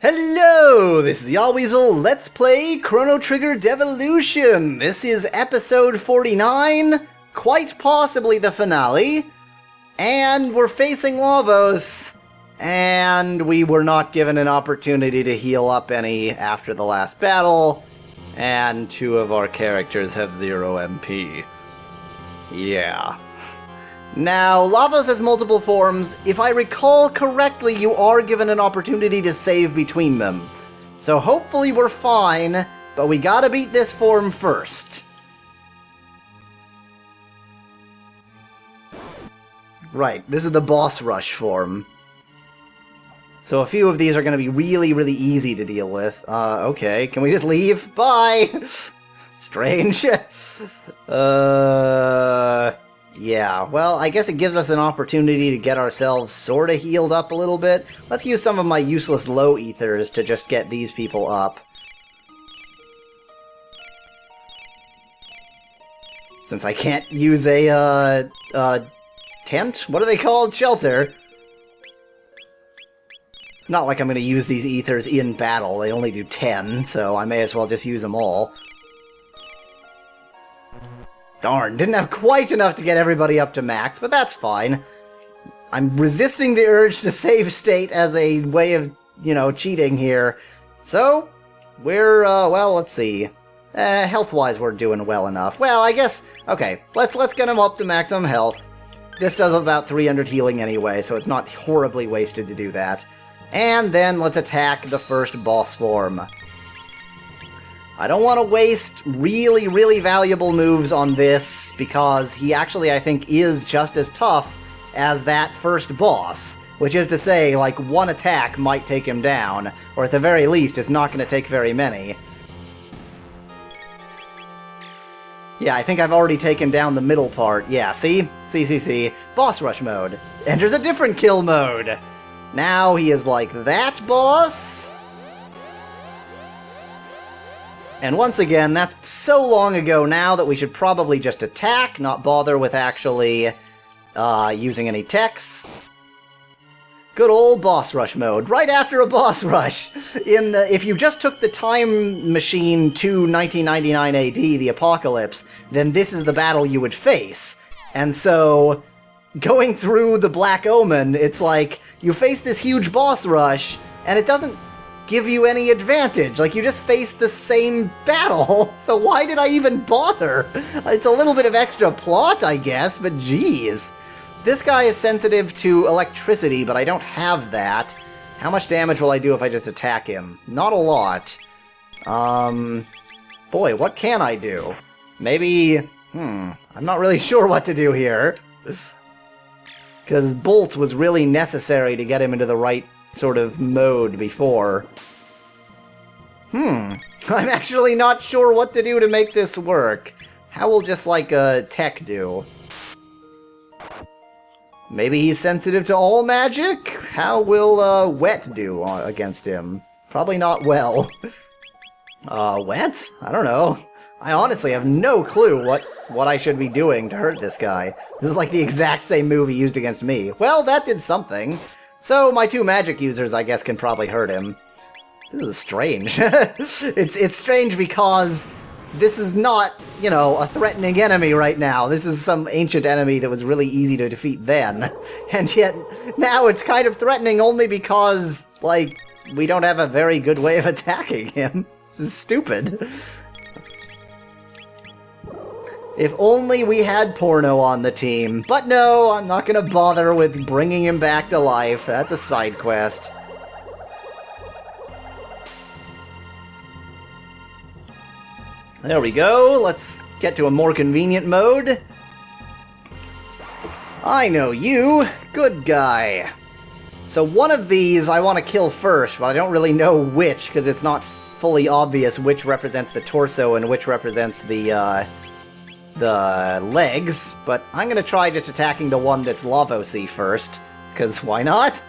Hello, this is Yahweasel. Let's play Chrono Trigger Devolution. This is episode 49, quite possibly the finale. And we're facing Lavos. And we were not given an opportunity to heal up any after the last battle. And two of our characters have 0 MP. Yeah. Now, Lavos has multiple forms. If I recall correctly, you are given an opportunity to save between them. So hopefully we're fine, but we gotta beat this form first. Right, this is the boss rush form. So a few of these are gonna be really easy to deal with. Okay, can we just leave? Bye! Strange. Yeah, well, I guess it gives us an opportunity to get ourselves sorta healed up a little bit. Let's use some of my useless low ethers to just get these people up. Since I can't use a, tent? What are they called? Shelter. It's not like I'm gonna use these ethers in battle. They only do 10, so I may as well just use them all. Darn, didn't have quite enough to get everybody up to max, but that's fine. I'm resisting the urge to save state as a way of, you know, cheating here. So, we're, well, let's see. Health-wise, we're doing well enough. Well, I guess, okay, let's get him up to maximum health. This does about 300 healing anyway, so it's not horribly wasted to do that. And then let's attack the first boss form. I don't want to waste really valuable moves on this, because he actually, I think, is just as tough as that first boss. Which is to say, like, one attack might take him down, or at the very least, it's not going to take very many. Yeah, I think I've already taken down the middle part. Yeah, see? See. Boss rush mode. Enters a different kill mode. Now he is like that boss. And once again, that's so long ago now that we should probably just attack, not bother with actually using any techs. Good old boss rush mode, right after a boss rush. If you just took the time machine to 1999 AD, the apocalypse, then this is the battle you would face. And so, going through the Black Omen, it's like, you face this huge boss rush, and it doesn't give you any advantage. Like, you just face the same battle, so why did I even bother? It's a little bit of extra plot, I guess, but geez. This guy is sensitive to electricity, but I don't have that. How much damage will I do if I just attack him? Not a lot. Boy, what can I do? Maybe, I'm not really sure what to do here. Because Bolt was really necessary to get him into the right sort of mode before. I'm actually not sure what to do to make this work. How will just, like, a tech do? Maybe he's sensitive to all magic? How will, wet do against him? Probably not well. Wet? I don't know. I honestly have no clue what I should be doing to hurt this guy. This is like the exact same move he used against me. Well, that did something. So my two magic users, I guess, can probably hurt him. This is strange. It's strange because this is not, you know, a threatening enemy right now. This is some ancient enemy that was really easy to defeat then. And yet, now it's kind of threatening only because, like, we don't have a very good way of attacking him. This is stupid. If only we had Porno on the team. But no, I'm not gonna bother with bringing him back to life. That's a side quest. There we go. Let's get to a more convenient mode. I know you. Good guy. So one of these I want to kill first, but I don't really know which, because it's not fully obvious which represents the torso and which represents the legs, but I'm gonna try just attacking the one that's Lavos-y first, because why not?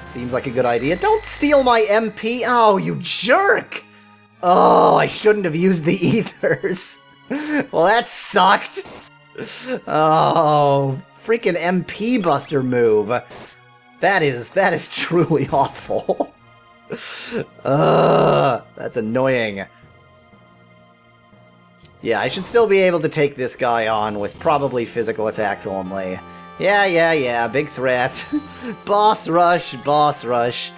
Seems like a good idea. Don't steal my MP! Oh, you jerk! Oh, I shouldn't have used the ethers. Well, that sucked. Oh, freaking MP Buster move. That is truly awful. That's annoying. Yeah, I should still be able to take this guy on with probably physical attacks only. Yeah, big threat. Boss rush, boss rush.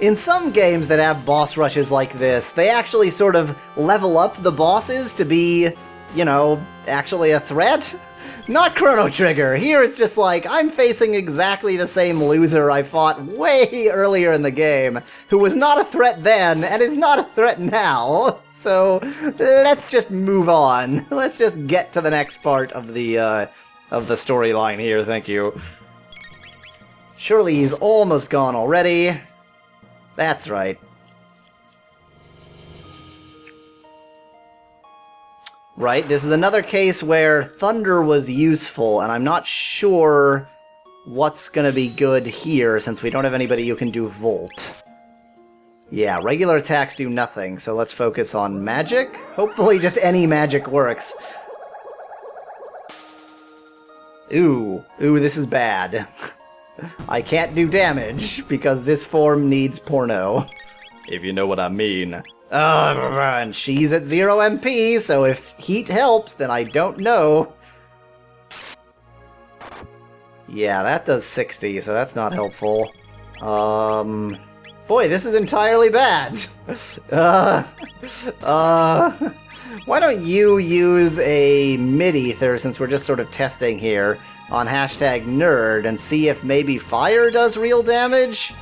In some games that have boss rushes like this, they actually sort of level up the bosses to be, you know, actually a threat. Not Chrono Trigger. Here it's just like, I'm facing exactly the same loser I fought way earlier in the game, who was not a threat then, and is not a threat now. So, let's just move on. Let's just get to the next part of the storyline here, thank you. Surely he's almost gone already. That's right. Right, this is another case where Thunder was useful, and I'm not sure what's gonna be good here, since we don't have anybody who can do Volt. Yeah, regular attacks do nothing, so let's focus on magic. Hopefully just any magic works. Ooh, this is bad. I can't do damage, because this form needs porno. If you know what I mean. And she's at 0 MP, so if heat helps, then I don't know. Yeah, that does 60, so that's not helpful. Boy, this is entirely bad. Why don't you use a mid-ether, since we're just sort of testing here, on #nerd, and see if maybe fire does real damage?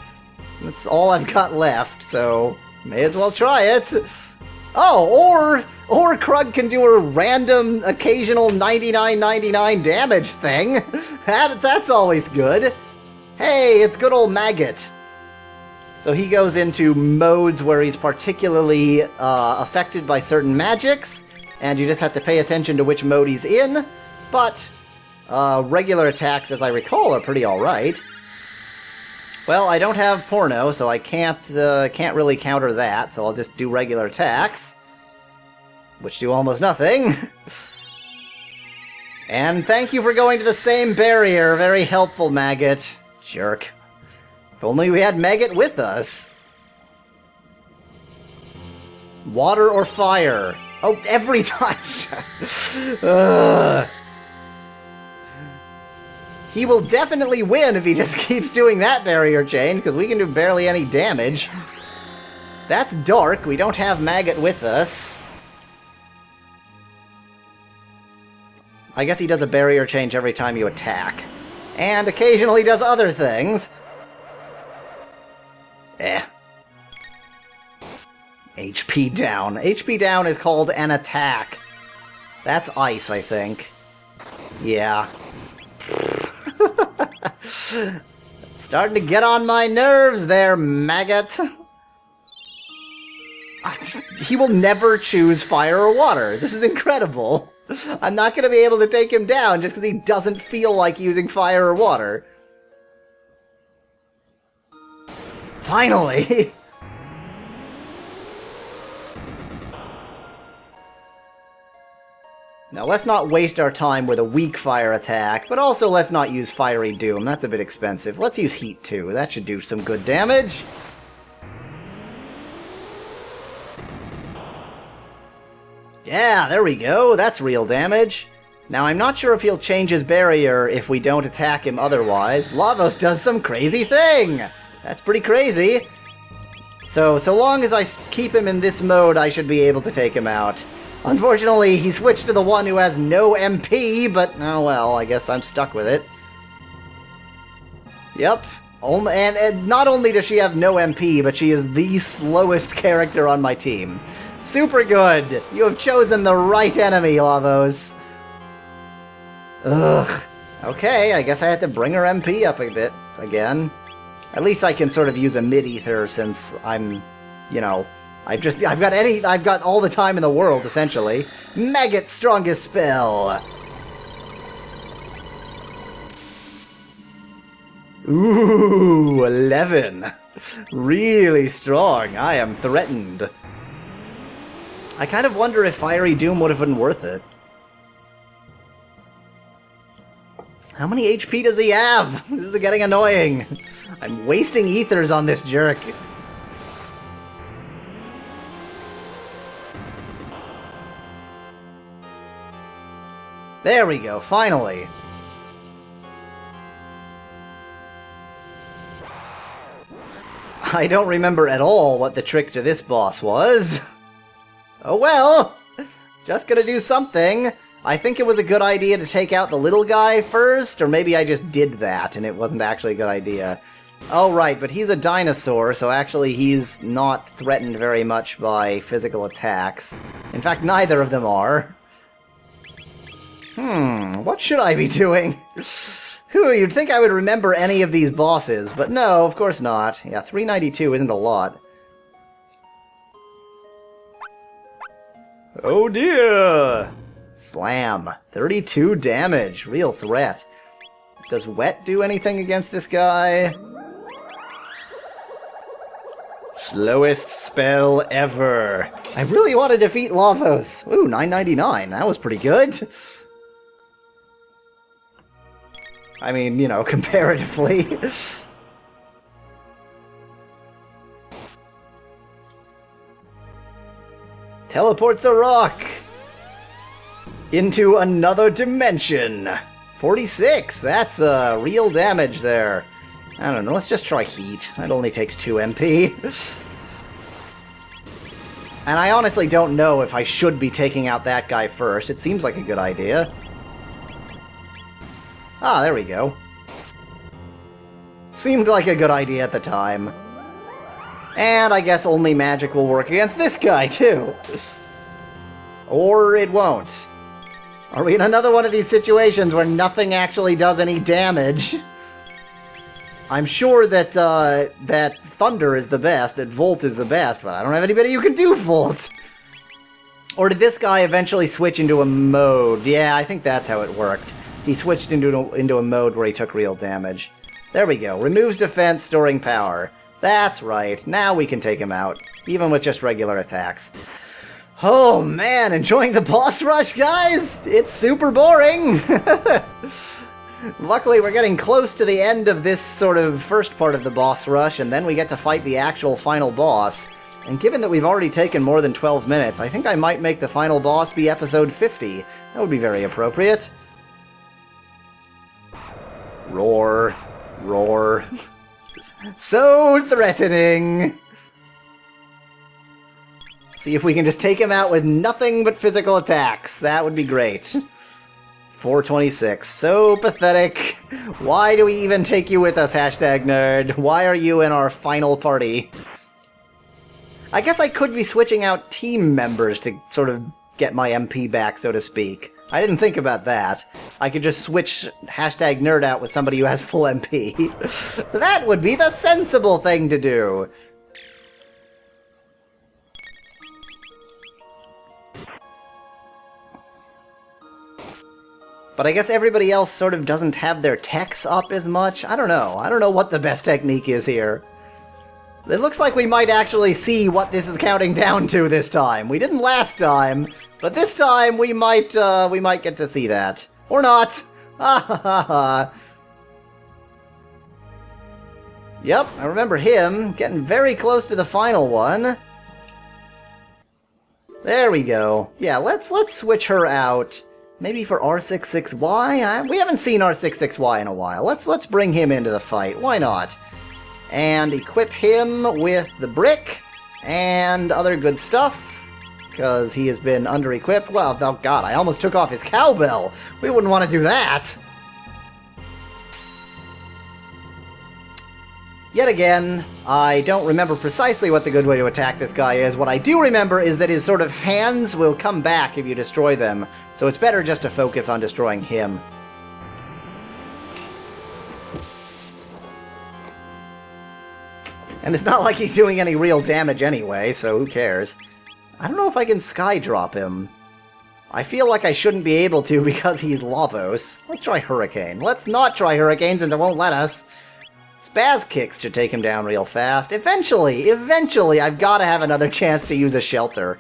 That's all I've got left, so may as well try it. Oh, or Krug can do a random, occasional 99.99 damage thing. That's always good. Hey, it's good old Maggot. So he goes into modes where he's particularly affected by certain magics, and you just have to pay attention to which mode he's in, but regular attacks, as I recall, are pretty alright. Well, I don't have porno, so I can't really counter that, so I'll just do regular attacks, which do almost nothing. And thank you for going to the same barrier, very helpful, Maggot. Jerk. If only we had Maggot with us. Water or fire? Oh, every time! He will definitely win if he just keeps doing that barrier chain, because we can do barely any damage. That's dark. We don't have Maggot with us. I guess he does a barrier change every time you attack. And occasionally does other things. HP down. HP down is called an attack. That's ice, I think. Yeah. It's starting to get on my nerves there, Maggot. He will never choose fire or water. This is incredible. I'm not going to be able to take him down just because he doesn't feel like using fire or water. Finally! Now, let's not waste our time with a weak fire attack, but also let's not use Fiery Doom. That's a bit expensive. Let's use Heat, too. That should do some good damage. Yeah, there we go. That's real damage. Now, I'm not sure if he'll change his barrier if we don't attack him otherwise. Lavos does some crazy thing! That's pretty crazy. So long as I keep him in this mode, I should be able to take him out. Unfortunately, he switched to the one who has no MP, but oh well, I guess I'm stuck with it. Yep. And not only does she have no MP, but she is the slowest character on my team. Super good! You have chosen the right enemy, Lavos. Ugh. Okay, I guess I have to bring her MP up a bit again. At least I can sort of use a mid-ether since I'm, you know, I've got all the time in the world, essentially. Maggot's strongest spell! Ooh, 11. Really strong. I am threatened. I kind of wonder if Fiery Doom would have been worth it. How many HP does he have? This is getting annoying. I'm wasting ethers on this jerk. There we go, finally! I don't remember at all what the trick to this boss was. Oh well! Just gonna do something. I think it was a good idea to take out the little guy first, or maybe I just did that and it wasn't actually a good idea. Oh right, but he's a dinosaur, so actually he's not threatened very much by physical attacks. In fact, neither of them are. What should I be doing? You'd think I would remember any of these bosses, but no, of course not. Yeah, 392 isn't a lot. Oh dear! Slam. 32 damage. Real threat. Does Wet do anything against this guy? Slowest spell ever. I really want to defeat Lavos. Ooh, 999. That was pretty good. I mean, you know, comparatively. Teleports a rock into another dimension. 46. That's real damage there. I don't know. Let's just try heat. That only takes 2 MP. And I honestly don't know if I should be taking out that guy first. It seems like a good idea. Ah, there we go. Seemed like a good idea at the time. And I guess only magic will work against this guy, too. Or it won't. Are we in another one of these situations where nothing actually does any damage? I'm sure that, that Thunder is the best, that Volt is the best, but I don't have anybody who can do Volt! Or did this guy eventually switch into a mode? Yeah, I think that's how it worked. He switched into a mode where he took real damage. There we go. Removes defense, storing power. That's right. Now we can take him out, even with just regular attacks. Oh man, enjoying the boss rush, guys? It's super boring! Luckily, we're getting close to the end of this sort of first part of the boss rush, and then we get to fight the actual final boss. And given that we've already taken more than 12 minutes, I think I might make the final boss be episode 50. That would be very appropriate. Roar. Roar. So threatening! See if we can just take him out with nothing but physical attacks. That would be great. 426. So pathetic. Why do we even take you with us, hashtag nerd? Why are you in our final party? I guess I could be switching out team members to sort of get my MP back, so to speak. I didn't think about that. I could just switch hashtag nerd out with somebody who has full MP. That would be the sensible thing to do. But I guess everybody else sort of doesn't have their techs up as much. I don't know. I don't know what the best technique is here. It looks like we might actually see what this is counting down to this time. We didn't last time, but this time we might get to see that. Or not. Ha ha ha ha. Yep, I remember him getting very close to the final one. There we go. Yeah, let's switch her out. Maybe for R66Y? We haven't seen R66Y in a while. Let's bring him into the fight. Why not? And equip him with the brick and other good stuff, because he has been under-equipped. Well, oh god, I almost took off his cowbell. We wouldn't want to do that. Yet again, I don't remember precisely what the good way to attack this guy is. What I do remember is that his sort of hands will come back if you destroy them, so it's better just to focus on destroying him. And it's not like he's doing any real damage anyway, so who cares? I don't know if I can sky drop him. I feel like I shouldn't be able to because he's Lavos. Let's try Hurricane. Let's not try Hurricane since it won't let us. Spaz Kicks should take him down real fast. Eventually, I've got to have another chance to use a shelter.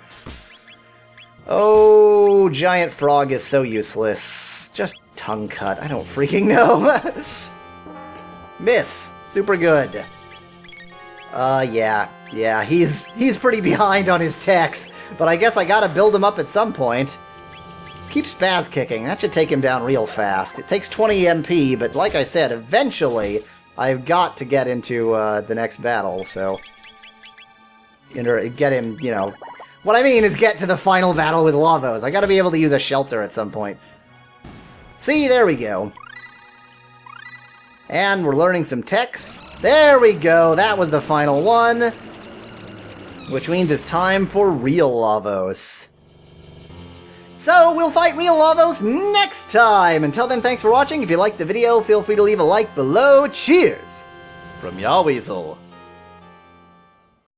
Oh, Giant Frog is so useless. Just Tongue Cut. I don't freaking know. Miss. Super good. Yeah. Yeah, he's pretty behind on his techs, but I guess I gotta build him up at some point. Keep spaz kicking. That should take him down real fast. It takes 20 MP, but like I said, eventually I've got to get into the next battle, so... get him, you know... What I mean is get to the final battle with Lavos. I gotta be able to use a shelter at some point. See, there we go. And we're learning some techs. There we go, that was the final one. Which means it's time for real Lavos. So, we'll fight real Lavos next time! Until then, thanks for watching. If you liked the video, feel free to leave a like below. Cheers! From Yahweasel.